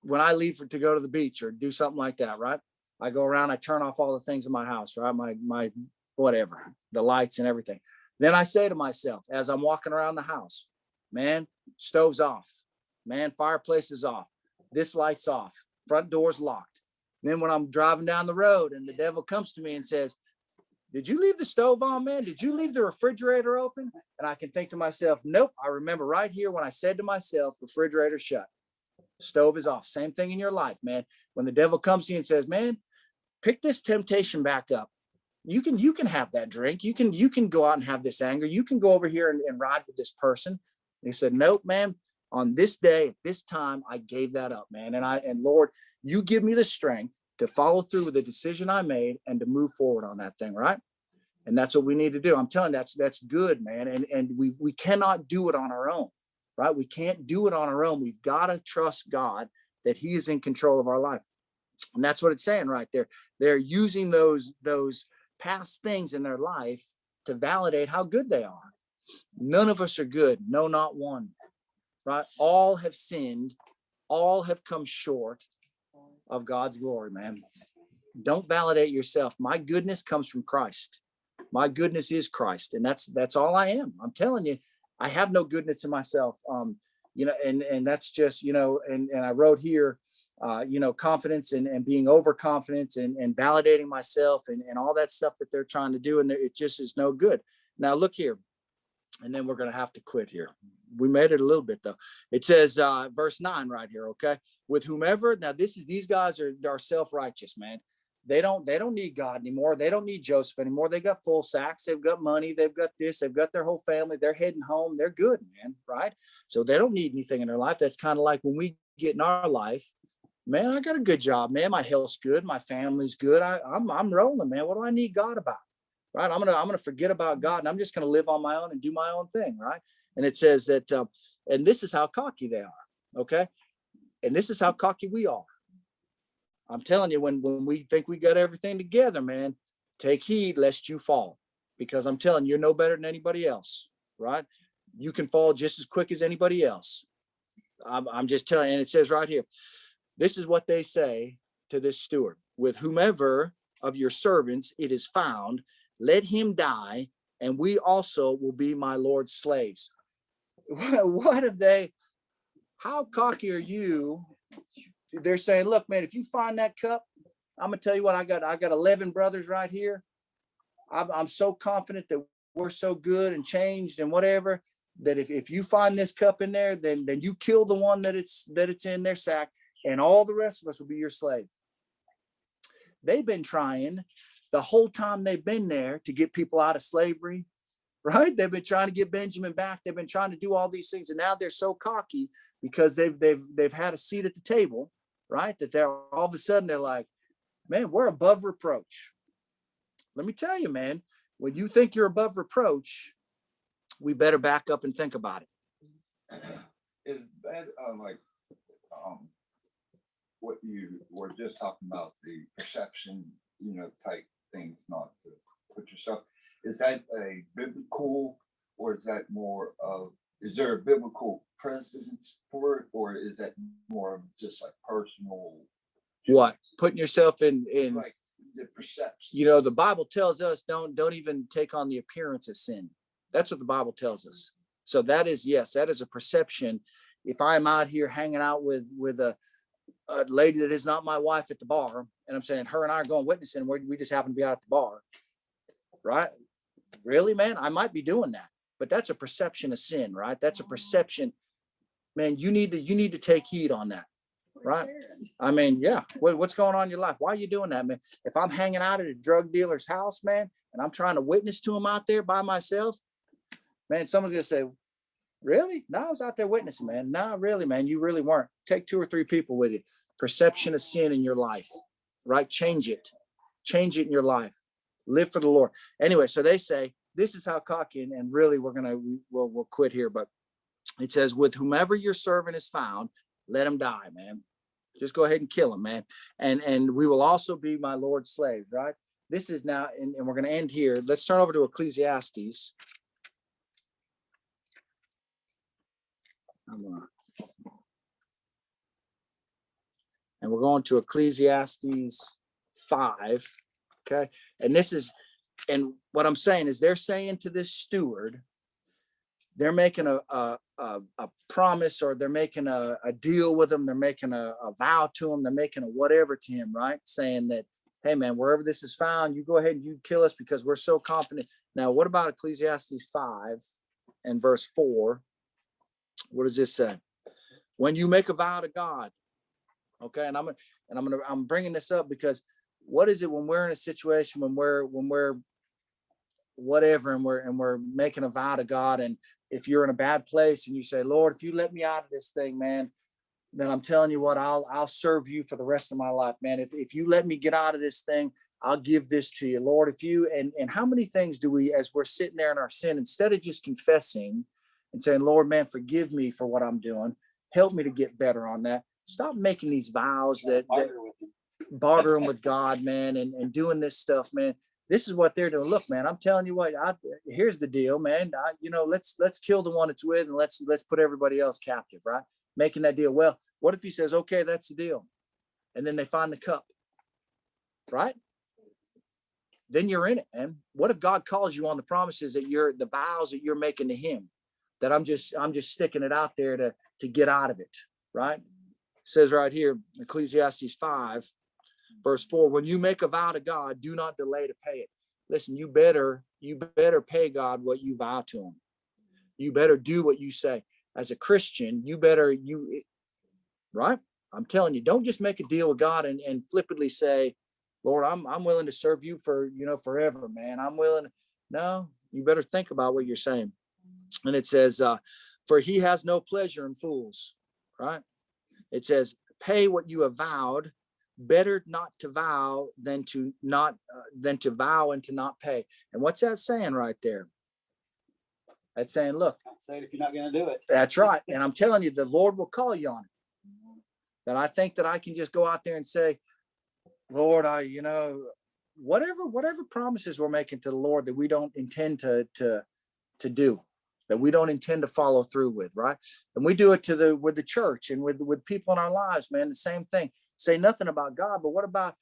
when I leave to go to the beach or do something like that, right, I go around, I turn off all the things in my house, right, my whatever, the lights and everything. Then I say to myself, as I'm walking around the house, man, stove's off, man, fireplace is off, this light's off, front door's locked. Then when I'm driving down the road and the devil comes to me and says, did you leave the stove on, man? Did you leave the refrigerator open? And I can think to myself, nope, I remember right here when I said to myself, refrigerator shut, stove is off. Same thing in your life, man. When the devil comes to you and says, man, pick this temptation back up. You can have that drink. You can go out and have this anger. You can go over here and ride with this person. And he said, nope, man, on this day, at this time, I gave that up, man. And Lord, you give me the strength to follow through with the decision I made and to move forward on that thing, right? And that's what we need to do. I'm telling you, that's good, man. And we cannot do it on our own, right? We can't do it on our own. We've got to trust God that he is in control of our life. And that's what it's saying right there. They're using those past things in their life to validate how good they are. None of us are good. No, not one, right? All have sinned. All have come short of God's glory, man. Don't validate yourself. My goodness comes from Christ. My goodness is Christ. And that's all I am. I'm telling you, I have no goodness in myself. And that's just, and I wrote here, confidence and being overconfident and validating myself and all that stuff that they're trying to do. And it just is no good. Now look here, and then we're going to have to quit here. We made it a little bit though. It says, verse 9 right here. Okay. With whomever, now these guys are self-righteous, man. They don't need God anymore. They don't need Joseph anymore. They got full sacks. They've got money. They've got this. They've got their whole family. They're heading home. They're good, man. Right. So they don't need anything in their life. That's kind of like when we get in our life, man, I got a good job, man. My health's good. My family's good. I'm rolling, man. What do I need God about? Right. I'm going to forget about God and I'm just going to live on my own and do my own thing. Right. And it says that, and this is how cocky they are. Okay. And this is how cocky we are. I'm telling you, when we think we got everything together, man, take heed lest you fall, because I'm telling you, you're no better than anybody else, right? You can fall just as quick as anybody else. I'm just telling you, and it says right here, this is what they say to this steward: with whomever of your servants it is found, let him die, and we also will be my Lord's slaves. What have they, how cocky are you? They're saying, look, man, if you find that cup, I'm gonna tell you what, I got 11 brothers right here. I'm so confident that we're so good and changed and whatever, that if you find this cup in there, then you kill the one that it's in their sack, and all the rest of us will be your slave. They've been trying the whole time they've been there to get people out of slavery, right? They've been trying to get Benjamin back. They've been trying to do all these things, and now they're so cocky because they've had a seat at the table, right? That they're all of a sudden they're like, man, we're above reproach. Let me tell you, man, when you think you're above reproach, we better back up and think about it. Is that what you were just talking about, the perception, type things, not to put yourself, is that a biblical, or is that more of, is there a biblical precedence for it, or is that more of just like personal? What? Putting yourself in like the perception. The Bible tells us don't even take on the appearance of sin. That's what the Bible tells us. So that is, yes, that is a perception. If I'm out here hanging out with a lady that is not my wife at the bar, and I'm saying her and I are going witnessing, we just happen to be out at the bar, right? Really, man, I might be doing that, but that's a perception of sin, right? That's a perception. Man, you need to take heed on that, right? I mean, yeah, what's going on in your life? Why are you doing that, man? If I'm hanging out at a drug dealer's house, man, and I'm trying to witness to him out there by myself, man, someone's gonna say, really? No, I was out there witnessing, man. No, really, man, you really weren't. Take 2 or 3 people with you. Perception of sin in your life, right? Change it in your life. Live for the Lord. Anyway, so they say this is how cocky, and really we'll quit here, but it says, with whomever your servant is found, let him die, man. Just go ahead and kill him, man. And we will also be my Lord's slaves, right? This is now, and we're going to end here. Let's turn over to Ecclesiastes. And we're going to Ecclesiastes 5. Okay. And this is, and what I'm saying is they're saying to this steward, they're making a promise, or they're making a deal with him. They're making a vow to him. They're making a whatever to him, right? Saying that, hey, man, wherever this is found, you go ahead and you kill us because we're so confident. Now, what about Ecclesiastes 5 and verse 4? What does this say? When you make a vow to God, okay, and I'm bringing this up because what is it when we're in a situation when we're whatever, and we're making a vow to God, and if you're in a bad place and you say, Lord, if you let me out of this thing, man, then I'm telling you what, I'll serve you for the rest of my life, man. If you let me get out of this thing, I'll give this to you, Lord. If you, and how many things do we, as we're sitting there in our sin, instead of just confessing and saying, Lord, man, forgive me for what I'm doing, help me to get better on that. Stop making these vows that barter them with God, man, and doing this stuff, man. This is what they're doing. Look, man, I'm telling you what, here's the deal, man. Let's kill the one it's with, and let's put everybody else captive, right? Making that deal. Well, what if he says, okay, that's the deal. And then they find the cup, right? Then you're in it, man. What if God calls you on the promises that the vows that you're making to him, that I'm just sticking it out there to get out of it, right? It says right here, Ecclesiastes 5, verse 4, when you make a vow to God, do not delay to pay it. Listen, you better pay God what you vow to him. You better do what you say. As a Christian, right? I'm telling you, don't just make a deal with God and flippantly say, Lord, I'm willing to serve you for, forever, man. I'm willing. No, you better think about what you're saying. And it says, for he has no pleasure in fools, right? It says, pay what you have vowed. Better not to vow than to vow and to not pay. And what's that saying right there? That's saying, look, say it if you're not going to do it. That's right. And I'm telling you, the Lord will call you on it. That I think that I can just go out there and say, Lord, whatever promises we're making to the Lord that we don't intend to do, that we don't intend to follow through with, right? And we do it with the church and with people in our lives, man. The same thing. Say nothing about God, but what about